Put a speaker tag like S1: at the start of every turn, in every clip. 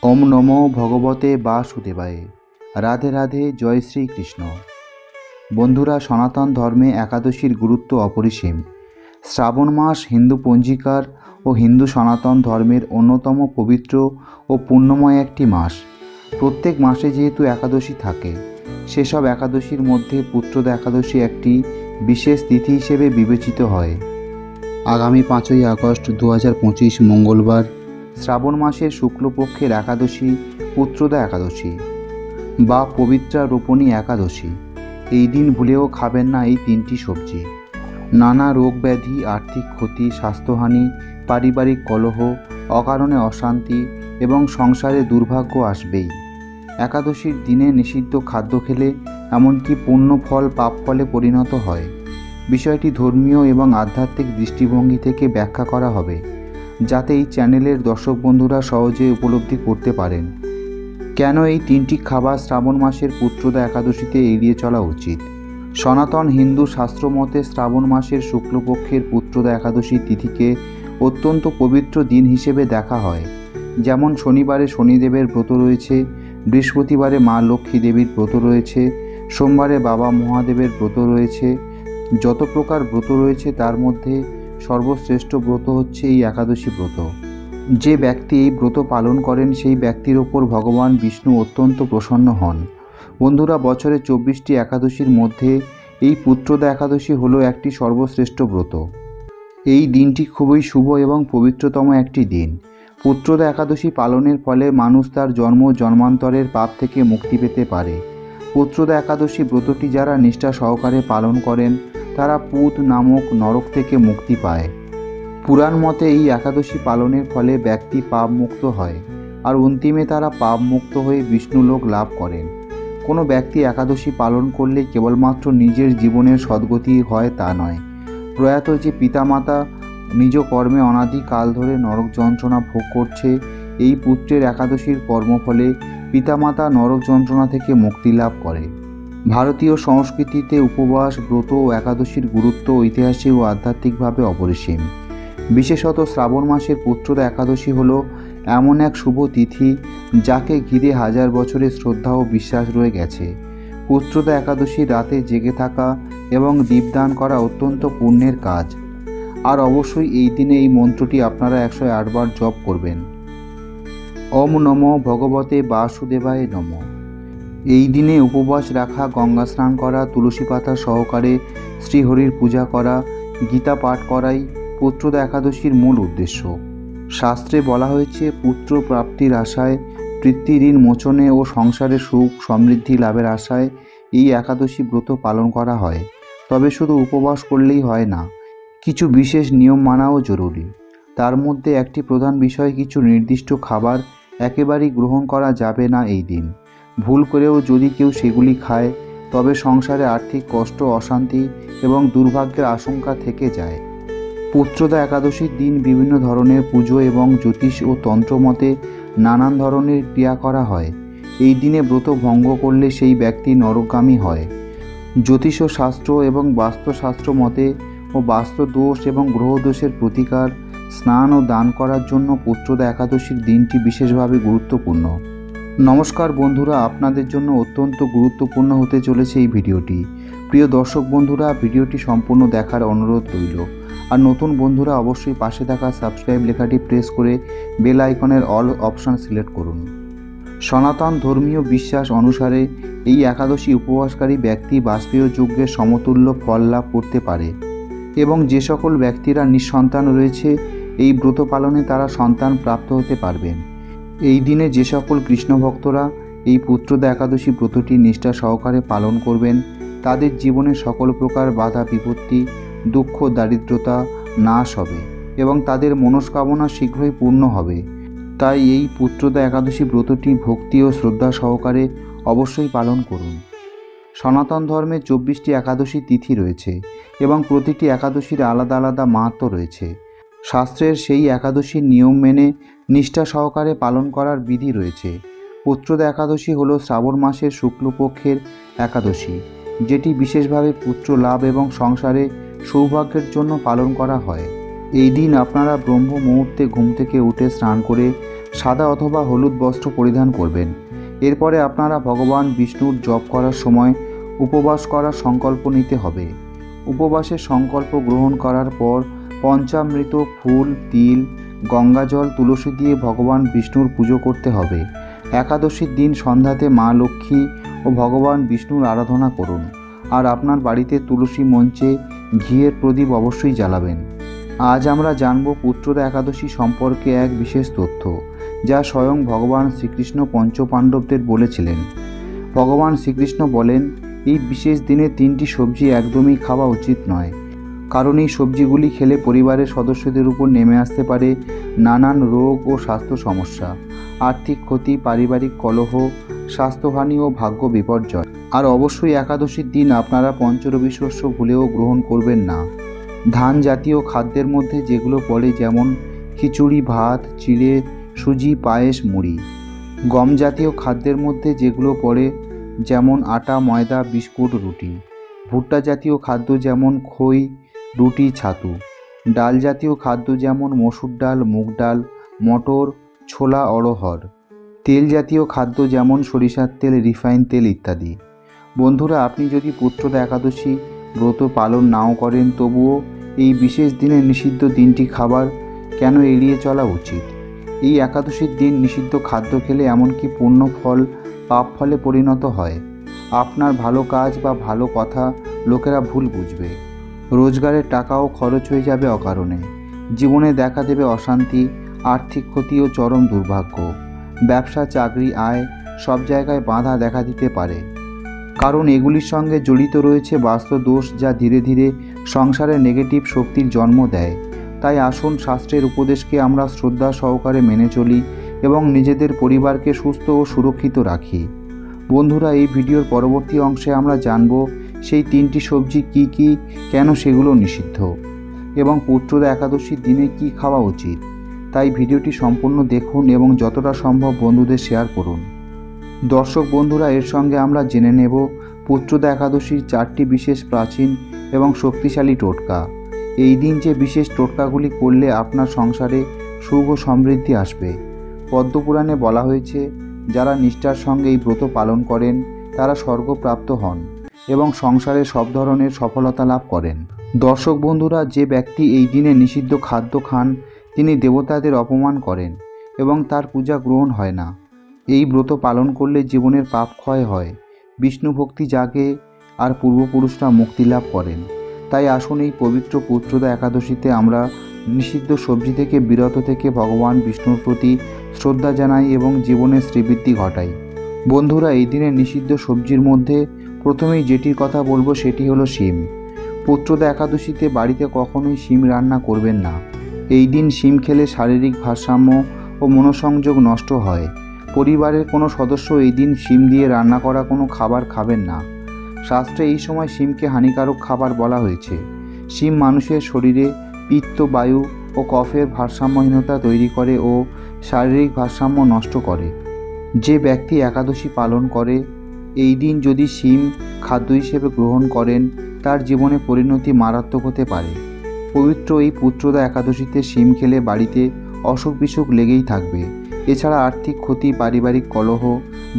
S1: ওম নমো ভগবতে বাসুদেবায়। রাধে রাধে, জয় শ্রীকৃষ্ণ। বন্ধুরা, সনাতন ধর্মে একাদশীর গুরুত্ব অপরিসীম। শ্রাবণ মাস হিন্দু পঞ্জিকার ও হিন্দু সনাতন ধর্মের অন্যতম পবিত্র ও পুণ্যময় একটি মাস। প্রত্যেক মাসে যেহেতু একাদশী থাকে, সেসব একাদশীর মধ্যে পুত্রদা একাদশী একটি বিশেষ তিথি হিসেবে বিবেচিত হয়। আগামী 5ই আগস্ট 2025 মঙ্গলবার শ্রাবণ মাসের শুক্লপক্ষের একাদশী পুত্রদা একাদশী বা পবিত্রা রোপণী একাদশী। এই দিন ভুলেও খাবেন না এই 3টি সবজি। নানা রোগ ব্যাধি, আর্থিক ক্ষতি, স্বাস্থ্যহানি, পারিবারিক কলহ, অকারণে অশান্তি এবং সংসারে দুর্ভাগ্য আসবেই। একাদশীর দিনে নিষিদ্ধ খাদ্য খেলে এমনকি পুণ্য ফল পাপ ফলে পরিণত হয়। বিষয়টি ধর্মীয় এবং আধ্যাত্মিক দৃষ্টিভঙ্গি থেকে ব্যাখ্যা করা হবে, যাতে এই চ্যানেলের দর্শক বন্ধুরা সহজে উপলব্ধি করতে পারেন কেন এই 3টি খাবার শ্রাবণ মাসের পুত্রদা একাদশীতে এড়িয়ে চলা উচিত। সনাতন হিন্দু শাস্ত্র মতে শ্রাবণ মাসের শুক্লপক্ষের পুত্রদা একাদশী তিথিকে অত্যন্ত পবিত্র দিন হিসেবে দেখা হয়। যেমন শনিবারে শনিদেবের ব্রত রয়েছে, বৃহস্পতিবারে মা লক্ষ্মী দেবীর ব্রত রয়েছে, সোমবারে বাবা মহাদেবের ব্রত রয়েছে। যত প্রকার ব্রত রয়েছে তার মধ্যে সর্বশ্রেষ্ঠ ব্রত হচ্ছে এই একাদশী ব্রত। যে ব্যক্তি এই ব্রত পালন করেন সেই ব্যক্তির ওপর ভগবান বিষ্ণু অত্যন্ত প্রসন্ন হন। বন্ধুরা, বছরে 24টি একাদশীর মধ্যে এই পুত্রদা একাদশী হলো একটি সর্বশ্রেষ্ঠ ব্রত। এই দিনটি খুবই শুভ এবং পবিত্রতম একটি দিন। পুত্রদা একাদশী পালনের ফলে মানুষ তার জন্ম জন্মান্তরের পাপ থেকে মুক্তি পেতে পারে। পুত্রদা একাদশী ব্রতটি যারা নিষ্ঠা সহকারে পালন করেন তারা পুত নামক নরক থেকে মুক্তি পায়। পুরাণ মতে এই একাদশী পালনের ফলে ব্যক্তি পাপ মুক্ত হয় আর অন্তিমে তারা পাপ মুক্ত হয়ে বিষ্ণুলোক লাভ করেন। কোনো ব্যক্তি একাদশী পালন করলে কেবলমাত্র নিজের জীবনের সদ্গতি হয় তা নয়, প্রয়াত যে পিতামাতা নিজ কর্মে অনাদিকাল ধরে নরক যন্ত্রণা ভোগ করছে, এই পুত্রের একাদশীর কর্মফলে পিতামাতা নরক যন্ত্রণা থেকে মুক্তি লাভ করে। ভারতীয় সংস্কৃতিতে উপবাস, ব্রত ও একাদশীর গুরুত্ব ঐতিহাসিক ও আধ্যাত্মিকভাবে অপরিসীম। বিশেষত শ্রাবণ মাসের পুত্রদা একাদশী হলো এমন এক শুভ তিথি যাকে ঘিরে হাজার বছরের শ্রদ্ধা ও বিশ্বাস রয়ে গেছে। পুত্রদা একাদশীর রাতে জেগে থাকা এবং দীপদান করা অত্যন্ত পুণ্যের কাজ। আর অবশ্যই এই দিনে এই মন্ত্রটি আপনারা 108 বার জপ করবেন। ওম নমো ভগবতে বাসুদেবায় নমঃ। এই দিনে উপবাস রাখা, গঙ্গা স্নান করা, তুলসী পাতা সহকারে শ্রীহরির পূজা করা, গীতা পাঠ করাই পুত্রদা একাদশীর মূল উদ্দেশ্য। শাস্ত্রে বলা হয়েছে, পুত্র প্রাপ্তির আশায়, পিতৃঋণ মোচনে ও সংসারে সুখ সমৃদ্ধি লাভের আশায় এই একাদশী ব্রত পালন করা হয়। তবে শুধু উপবাস করলেই হয় না, কিছু বিশেষ নিয়ম মানাও জরুরি। তার মধ্যে একটি প্রধান বিষয়, কিছু নির্দিষ্ট খাবার একেবারেই গ্রহণ করা যাবে না এই দিন। ভুল করেও যদি কেউ সেগুলি খায় তবে সংসারে আর্থিক কষ্ট, অশান্তি এবং দুর্ভাগ্যের আশঙ্কা থেকে যায়। পুত্রদা একাদশীর দিন বিভিন্ন ধরনের পুজো এবং জ্যোতিষ ও তন্ত্র মতে নানান ধরনের ক্রিয়া করা হয়। এই দিনে ব্রত ভঙ্গ করলে সেই ব্যক্তি নরকগামী হয়। জ্যোতিষ শাস্ত্র এবং বাস্তুশাস্ত্র মতে ও বাস্তু দোষ এবং গ্রহদোষের প্রতিকার, স্নান ও দান করার জন্য পুত্রদা একাদশীর দিনটি বিশেষভাবে গুরুত্বপূর্ণ। নমস্কার বন্ধুরা, আপনাদের জন্য অত্যন্ত গুরুত্বপূর্ণ হতে চলেছে এই ভিডিওটি। প্রিয় দর্শক বন্ধুরা, ভিডিওটি সম্পূর্ণ দেখার অনুরোধ রইল। আর নতুন বন্ধুরা অবশ্যই পাশে থাকা সাবস্ক্রাইব লেখাটি প্রেস করে বেল আইকনের অল অপশান সিলেক্ট করুন। সনাতন ধর্মীয় বিশ্বাস অনুসারে এই একাদশী উপবাসকারী ব্যক্তি বাষ্পীয় যজ্ঞের সমতুল্য ফল লাভ করতে পারে এবং যে সকল ব্যক্তিরা নিঃসন্তান রয়েছে এই ব্রত পালনে তারা সন্তান প্রাপ্ত হতে পারবেন। এই দিনে যে সকল কৃষ্ণ ভক্তরা এই পুত্রদা একাদশী ব্রতটি নিষ্ঠা সহকারে পালন করবেন তাদের জীবনে সকল প্রকার বাধা বিপত্তি, দুঃখ, দারিদ্রতা নাশ হবে এবং তাদের মনস্কামনা শীঘ্রই পূর্ণ হবে। তাই এই পুত্রদা একাদশী ব্রতটি ভক্তি ও শ্রদ্ধা সহকারে অবশ্যই পালন করুন। সনাতন ধর্মে 24টি একাদশী তিথি রয়েছে এবং প্রতিটি একাদশীর আলাদা আলাদা মাহাত্ম্য রয়েছে। শাস্ত্রের সেই একাদশীর নিয়ম মেনে নিষ্ঠা সহকারে পালন করার বিধি রয়েছে। পুত্রদা একাদশী হলো শ্রাবণ মাসের শুক্লপক্ষের একাদশী, যেটি বিশেষভাবে পুত্র লাভ এবং সংসারে সৌভাগ্যের জন্য পালন করা হয়। এই দিন আপনারা ব্রহ্ম মুহূর্তে ঘুম থেকে উঠে স্নান করে সাদা অথবা হলুদ বস্ত্র পরিধান করবেন। এরপরে আপনারা ভগবান বিষ্ণুর জপ করার সময় উপবাস করার সংকল্প নিতে হবে। উপবাসের সংকল্প গ্রহণ করার পর পঞ্চামৃত, ফুল, তিল, গঙ্গাজল, তুলসী দিয়ে ভগবান বিষ্ণুর পুজো করতে হবে। একাদশীর দিন সন্ধ্যাতে মা লক্ষ্মী ও ভগবান বিষ্ণুর আরাধনা করুন। আর আপনার বাড়িতে তুলসী মঞ্চে ঘিয়ের প্রদীপ অবশ্যই জ্বালাবেন। আজ আমরা জানব পুত্রদা একাদশী সম্পর্কে এক বিশেষ তথ্য, যা স্বয়ং ভগবান শ্রীকৃষ্ণ পঞ্চপাণ্ডবদের বলেছিলেন। ভগবান শ্রীকৃষ্ণ বলেন, এই বিশেষ দিনে 3টি সবজি একদমই খাওয়া উচিত নয়, কারণ এই সবজিগুলি খেলে পরিবারের সদস্যদের উপর নেমে আসতে পারে নানান রোগ ও স্বাস্থ্য সমস্যা, আর্থিক ক্ষতি, পারিবারিক কলহ, স্বাস্থ্যহানি ও ভাগ্য বিপর্যয়। আর অবশ্যই একাদশীর দিন আপনারা পঞ্চরবি শস্য ভুলেও গ্রহণ করবেন না। ধান জাতীয় খাদ্যের মধ্যে যেগুলো পড়ে, যেমন খিচুড়ি, ভাত, চিড়ে, সুজি, পায়েস, মুড়ি। গম জাতীয় খাদ্যের মধ্যে যেগুলো পড়ে, যেমন আটা, ময়দা, বিস্কুট, রুটি। ভুট্টা জাতীয় খাদ্য যেমন খই, রুটি, ছাতু। ডাল জাতীয় খাদ্য যেমন মসুর ডাল, মুগ ডাল, মটর, ছোলা, অড়হর। তেল জাতীয় খাদ্য যেমন সরিষার তেল, রিফাইন তেল ইত্যাদি। বন্ধুরা, আপনি যদি পুত্রদা একাদশী ব্রত পালন নাও করেন, তবুও এই বিশেষ দিনে নিষিদ্ধ 3টি খাবার কেন এড়িয়ে চলা উচিত? এই একাদশীর দিন নিষিদ্ধ খাদ্য খেলে এমনকি পুণ্য ফল পাপ ফলে পরিণত হয়। আপনার ভালো কাজ বা ভালো কথা লোকেরা ভুল বুঝবে। রোজগারের টাকাও খরচ হয়ে যাবে অকারণে। জীবনে দেখা দেবে অশান্তি, আর্থিক ক্ষতি ও চরম দুর্ভাগ্য। ব্যবসা, চাকরি, আয় সব জায়গায় বাধা দেখা দিতে পারে, কারণ এগুলির সঙ্গে জড়িত রয়েছে বাস্তু দোষ, যা ধীরে ধীরে সংসারে নেগেটিভ শক্তির জন্ম দেয়। তাই আসুন, শাস্ত্রের উপদেশকে আমরা শ্রদ্ধা সহকারে মেনে চলি এবং নিজেদের পরিবারকে সুস্থ ও সুরক্ষিত রাখি। বন্ধুরা, এই ভিডিওর পরবর্তী অংশে আমরা জানব সেই 3টি সবজি কী কী, কেন সেগুলো নিষিদ্ধ, এবং পুত্রদা একাদশীর দিনে কী খাওয়া উচিত। তাই ভিডিওটি সম্পূর্ণ দেখুন এবং যতটা সম্ভব বন্ধুদের শেয়ার করুন। দর্শক বন্ধুরা, এর সঙ্গে আমরা জেনে নেব পুত্রদা একাদশীর 4টি বিশেষ প্রাচীন এবং শক্তিশালী টোটকা। এই দিন যে বিশেষ টোটকাগুলি করলে আপনার সংসারে সুখ ও সমৃদ্ধি আসবে। পদ্মপুরাণে বলা হয়েছে, যারা নিষ্ঠার সঙ্গে এই ব্রত পালন করেন তারা স্বর্গপ্রাপ্ত হন এবং সংসারে সব ধরনের সফলতা লাভ করেন। দর্শক বন্ধুরা, যে ব্যক্তি এই দিনে নিষিদ্ধ খাদ্য খান তিনি দেবতাদের অপমান করেন এবং তার পূজা গ্রহণ হয় না। এই ব্রত পালন করলে জীবনের পাপ ক্ষয় হয়, বিষ্ণু ভক্তি জাগে আর পূর্বপুরুষরা মুক্তি লাভ করেন। তাই আসুন, এই পবিত্র পুত্রদা একাদশীতে আমরা নিষিদ্ধ সবজি থেকে বিরত থেকে ভগবান বিষ্ণুর প্রতি শ্রদ্ধা জানাই এবং জীবনের শ্রীবৃদ্ধি ঘটাই। বন্ধুরা, এই দিনে নিষিদ্ধ সবজির মধ্যে প্রথমেই যেটির কথা বলবো সেটি হলো শিম। পুত্রদা একাদশীতে বাড়িতে কখনোই শিম রান্না করবেন না। এই দিন শিম খেলে শারীরিক ভারসাম্য ও মনোসংযোগ নষ্ট হয়। পরিবারের কোনো সদস্য এই দিন শিম দিয়ে রান্না করা কোনো খাবার খাবেন না। শাস্ত্রে এই সময় শিমকে হানিকারক খাবার বলা হয়েছে। শিম মানুষের শরীরে পিত্ত, বায়ু ও কফের ভারসাম্যহীনতা তৈরি করে ও শারীরিক ভারসাম্য নষ্ট করে। যে ব্যক্তি একাদশী পালন করে এই দিন যদি শিম খাদ্য হিসেবে গ্রহণ করেন, তার জীবনে পরিণতি মারাত্মক হতে পারে। পবিত্র এই পুত্রদা একাদশীতে শিম খেলে বাড়িতে অসুখ বিসুখ লেগেই থাকবে। এছাড়া আর্থিক ক্ষতি, পারিবারিক কলহ,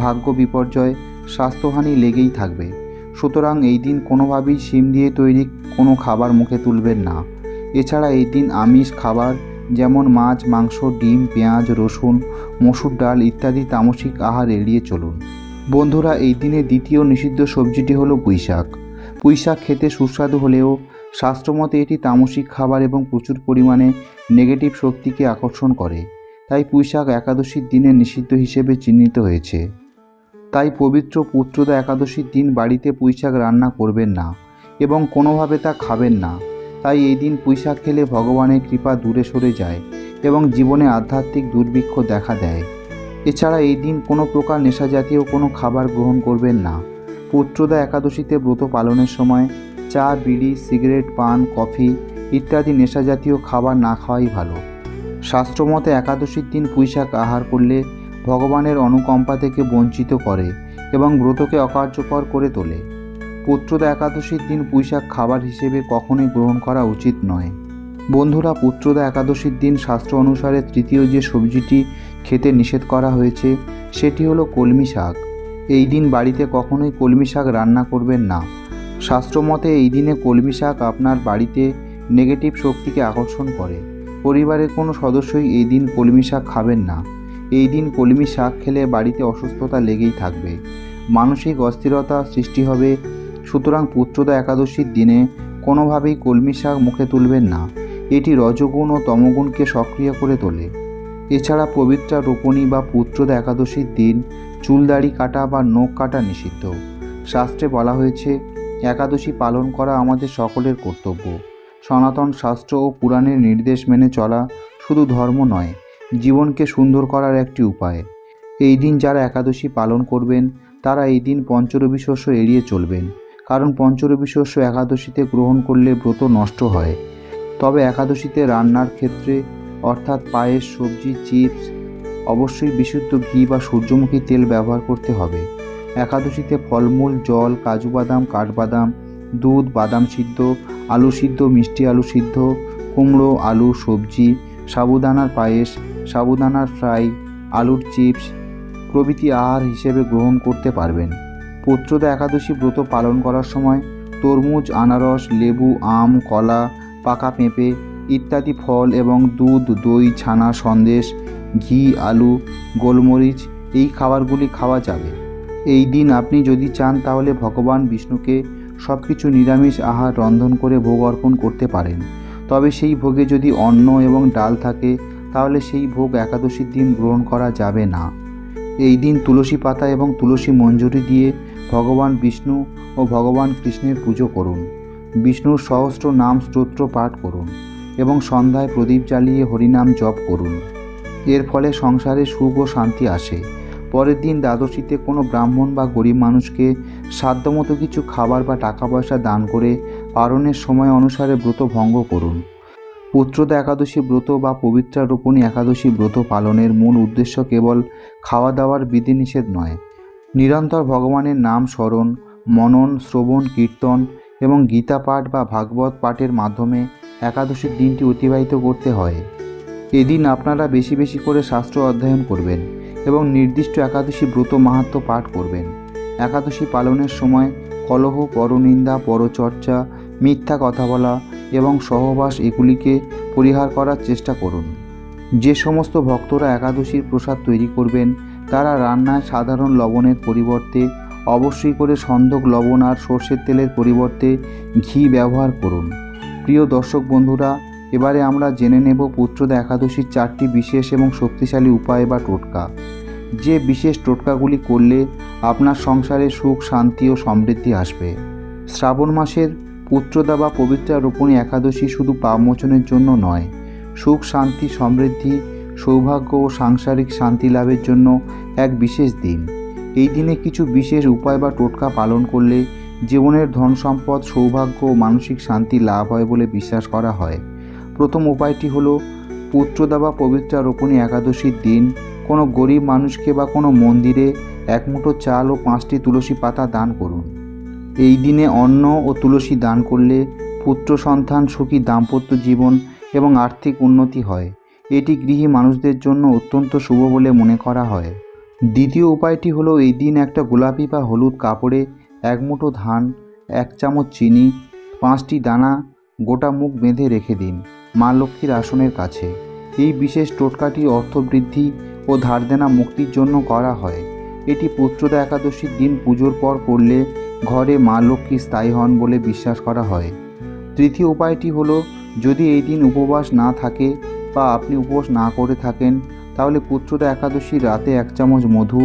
S1: ভাগ্য বিপর্যয়, স্বাস্থ্যহানি লেগেই থাকবে। সুতরাং এই দিন কোনোভাবেই শিম দিয়ে তৈরি কোনো খাবার মুখে তুলবেন না। এছাড়া এই দিন আমিষ খাবার যেমন মাছ, মাংস, ডিম, পেঁয়াজ, রসুন, মসুর ডাল ইত্যাদি তামসিক আহার এড়িয়ে চলুন। বন্ধুরা, এই দিনে দ্বিতীয় নিষিদ্ধ সবজিটি হলো পুঁইশাক। পুঁইশাক খেতে সুস্বাদু হলেও শাস্ত্রমতে এটি তামসিক খাবার এবং প্রচুর পরিমাণে নেগেটিভ শক্তিকে আকর্ষণ করে। তাই পুঁইশাক একাদশীর দিনে নিষিদ্ধ হিসেবে চিহ্নিত হয়েছে। তাই পবিত্র পুত্রদা একাদশীর দিন বাড়িতে পুঁইশাক রান্না করবেন না এবং কোনোভাবে তা খাবেন না। তাই এই দিন পুঁইশাক খেলে ভগবানের কৃপা দূরে সরে যায় এবং জীবনে আধ্যাত্মিক দুর্ভিক্ষ দেখা দেয়। এছাড়া এই দিন কোনো প্রকার নেশাজাতীয় কোনো খাবার গ্রহণ করবেন না। পুত্রদা একাদশীতে ব্রত পালনের সময় চা, বিড়ি, সিগারেট, পান, কফি ইত্যাদি নেশাজাতীয় খাবার না খাওয়াই ভালো। শাস্ত্রমতে একাদশীর দিন পুঁইশাক আহার করলে ভগবানের অনুকম্পা থেকে বঞ্চিত করে এবং ব্রতকে অকার্যকর করে তোলে। পুত্রদা একাদশীর দিন পুঁইশাক খাবার হিসেবে কখনোই গ্রহণ করা উচিত নয়। বন্ধুরা, পুত্রদা একাদশীর দিন শাস্ত্র অনুসারে তৃতীয় যে সবজিটি খেতে নিষেধ করা হয়েছে, সেটি হলো কলমি শাক। এই দিন বাড়িতে কখনোই কলমি শাক রান্না করবেন না। শাস্ত্রমতে এই দিনে কলমি শাক আপনার বাড়িতে নেগেটিভ শক্তিকে আকর্ষণ করে। পরিবারের কোনো সদস্যই এই দিন কলমি শাক খাবেন না। এই দিন কলমি শাক খেলে বাড়িতে অসুস্থতা লেগেই থাকবে, মানসিক অস্থিরতা সৃষ্টি হবে। সুতরাং পুত্রদা একাদশীর দিনে কোনোভাবেই কলমি শাক মুখে তুলবেন না। এটি রজগুণ ও তমগুণকে সক্রিয় করে তোলে। এছাড়া পবিত্রা রোপণী বা পুত্রদা একাদশীর দিন চুলদাড়ি কাটা বা নখ কাটা নিষিদ্ধ। শাস্ত্রে বলা হয়েছে, একাদশী পালন করা আমাদের সকলের কর্তব্য। সনাতন শাস্ত্র ও পুরাণের নির্দেশ মেনে চলা শুধু ধর্ম নয়, জীবনকে সুন্দর করার একটি উপায়। এই দিন যারা একাদশী পালন করবেন তারা এই দিন পঞ্চরবি শস্য এড়িয়ে চলবেন, কারণ পঞ্চরবি শস্য একাদশীতে গ্রহণ করলে ব্রত নষ্ট হয়। তবে একাদশীতে রান্নার ক্ষেত্রে অর্থাৎ পায়েস, সবজি, চিপস অবশ্যই বিশুদ্ধ ঘি বা সূর্যমুখী তেল ব্যবহার করতে হবে। একাদশীতে ফলমূল, জল, কাজু বাদাম, কাঠবাদাম, দুধ, বাদাম সিদ্ধ, আলু সিদ্ধ, মিষ্টি আলু সিদ্ধ, কুমড়ো, আলু, সবজি, সাবুদানার পায়েস, সাবুদানার ফ্রাই, আলুর চিপস প্রভৃতি আহার হিসেবে গ্রহণ করতে পারবেন। পুত্রদা একাদশী ব্রত পালন করার সময় তরমুজ, আনারস, লেবু, আম, কলা, পাকা পেঁপে ইত্যাদি ফল এবং দুধ, দই, ছানা, সন্দেশ, ঘি, আলু, গোলমরিচ এই খাবারগুলি খাওয়া যাবে। এই দিন আপনি যদি চান তাহলে ভগবান বিষ্ণুকে সব কিছু নিরামিষ আহার রন্ধন করে ভোগ অর্পণ করতে পারেন। তবে সেই ভোগে যদি অন্ন এবং ডাল থাকে তাহলে সেই ভোগ একাদশীর দিন গ্রহণ করা যাবে না। এই দিন তুলসী পাতা এবং তুলসী মঞ্জরি দিয়ে ভগবান বিষ্ণু ও ভগবান কৃষ্ণের পুজো করুন। বিষ্ণুর সহস্র নাম স্তোত্র পাঠ করুন এবং সন্ধ্যায় প্রদীপ জ্বালিয়ে হরিনাম জপ করুন। এর ফলে সংসারে সুখ ও শান্তি আসে। পরের দিন দ্বাদশীতে কোনো ব্রাহ্মণ বা গরিব মানুষকে সাধ্যমতো কিছু খাবার বা টাকা পয়সা দান করে পালনের সময় অনুসারে ব্রত ভঙ্গ করুন। পুত্রদা একাদশী ব্রত বা পবিত্রা রোপণী একাদশী ব্রত পালনের মূল উদ্দেশ্য কেবল খাওয়া দাওয়ার বিধিনিষেধ নয়, নিরন্তর ভগবানের নাম স্মরণ, মনন, শ্রবণ, কীর্তন এবং গীতা পাঠ বা ভাগবত পাঠের মাধ্যমে একাদশীর দিনটি অতিবাহিত করতে হয়। এদিন আপনারা বেশি বেশি করে শাস্ত্র অধ্যয়ন করবেন এবং নির্দিষ্ট একাদশী ব্রত মাহাত্ম্য পাঠ করবেন। একাদশী পালনের সময় কলহ, পরনিন্দা, পরচর্চা, মিথ্যা কথা বলা এবং সহবাস এগুলিকে পরিহার করার চেষ্টা করুন। যে সমস্ত ভক্তরা একাদশীর প্রসাদ তৈরি করবেন তারা রান্নায় সাধারণ লবণের পরিবর্তে অবশ্যই করে সন্দক লবণ আর সর্ষের তেলের পরিবর্তে ঘি ব্যবহার করুন। প্রিয় দর্শক বন্ধুরা, এবারে আমরা জেনে নেব পুত্রদা একাদশীর 4টি বিশেষ এবং শক্তিশালী উপায় বা টোটকা। যে বিশেষ টোটকাগুলি করলে আপনার সংসারে সুখ, শান্তি ও সমৃদ্ধি আসবে। শ্রাবণ মাসের পুত্রদা বা পবিত্রা রোপণী একাদশী শুধু পাপমোচনের জন্য নয়, সুখ, শান্তি, সমৃদ্ধি, সৌভাগ্য ও সাংসারিক শান্তি লাভের জন্য এক বিশেষ দিন। এই দিনে কিছু বিশেষ উপায় বা টোটকা পালন করলে জীবনের ধন সম্পদ, সৌভাগ্য ও মানসিক শান্তি লাভ হয় বলে বিশ্বাস করা হয়। প্রথম উপায়টি হলো, পুত্রদা বা পবিত্রা রোপণী একাদশীর দিন কোনো গরিব মানুষকে বা কোনো মন্দিরে এক মুঠো চাল ও 5টি তুলসী পাতা দান করুন। এই দিনে অন্ন ও তুলসী দান করলে পুত্র সন্তান, সুখী দাম্পত্য জীবন এবং আর্থিক উন্নতি হয়। এটি গৃহী মানুষদের জন্য অত্যন্ত শুভ বলে মনে করা হয়। দ্বিতীয় উপায়টি হলো, এই দিন একটা গোলাপি বা হলুদ কাপড়ে 1 মুঠো ধান, 1 চামচ চিনি, 5টি দানা গোটা মুখ বেঁধে রেখে দিন মা লক্ষ্মীর আসনের কাছে। এই বিশেষ টোটকাটি অর্থবৃদ্ধি ও ধার দেনা মুক্তির জন্য করা হয়। এটি পুত্রদা একাদশীর দিন পুজোর পর করলে ঘরে মা লক্ষ্মী স্থায়ী হন বলে বিশ্বাস করা হয়। তৃতীয় উপায়টি হলো, যদি এই দিন উপবাস না থাকে বা আপনি উপবাস না করে থাকেন তাহলে পুত্রদা একাদশীর রাতে 1 চামচ মধু,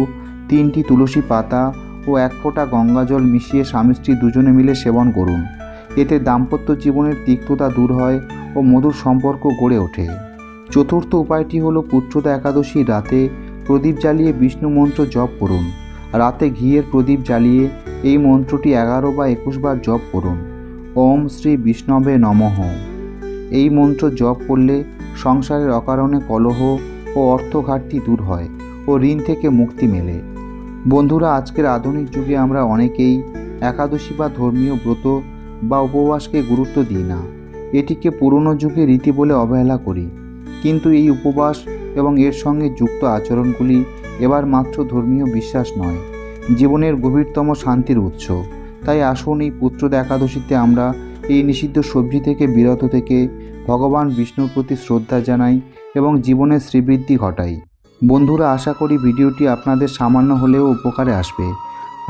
S1: 3টি তুলসী পাতা ও 1 ফোঁটা গঙ্গাজল মিশিয়ে স্বামী স্ত্রী দুজনে মিলে সেবন করুন। এতে দাম্পত্য জীবনের তিক্ততা দূর হয় ও মধুর সম্পর্ক গড়ে ওঠে। চতুর্থ উপায়টি হলো, পুত্রদা একাদশীর রাতে প্রদীপ জ্বালিয়ে বিষ্ণু মন্ত্র জপ করুন। রাতে ঘিয়ের প্রদীপ জ্বালিয়ে এই মন্ত্রটি 11 বা 21 বার জপ করুন। ওম শ্রী বিষ্ণবে নমঃ। এই মন্ত্র জপ করলে সংসারের অকারণে কলহ ও অর্থ ঘাটতি দূর হয় ও ঋণ থেকে মুক্তি মেলে। বন্ধুরা, আজকের আধুনিক যুগে আমরা অনেকেই একাদশী বা ধর্মীয় ব্রত বা উপবাসকে গুরুত্ব দিই না। এটিকে পুরনো যুগের রীতি বলে অবহেলা করি। কিন্তু এই উপবাস এবং এর সঙ্গে যুক্ত আচরণগুলি এবার মাত্র ধর্মীয় বিশ্বাস নয়, জীবনের গভীরতম শান্তির উৎস। তাই আসুন এই পুত্রদা একাদশীতে আমরা এই নিষিদ্ধ সবজি থেকে বিরত থেকে ভগবান বিষ্ণুর প্রতি শ্রদ্ধা জানাই এবং জীবনের শ্রীবৃদ্ধি ঘটাই। বন্ধুরা, আশা করি ভিডিওটি আপনাদের সামান্য হলেও উপকারে আসবে।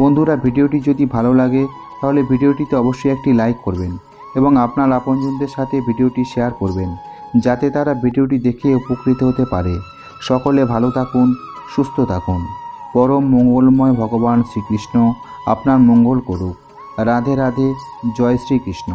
S1: বন্ধুরা, ভিডিওটি যদি ভালো লাগে তাহলে ভিডিওটিতে অবশ্যই একটি লাইক করবেন এবং আপনার আপনজনদের সাথে ভিডিওটি শেয়ার করবেন, যাতে তারা ভিডিওটি দেখে উপকৃত হতে পারে। সকলে ভালো থাকুন, সুস্থ থাকুন। পরম মঙ্গলময় ভগবান শ্রীকৃষ্ণ আপনার মঙ্গল করুক। রাধে রাধে। জয় শ্রীকৃষ্ণ।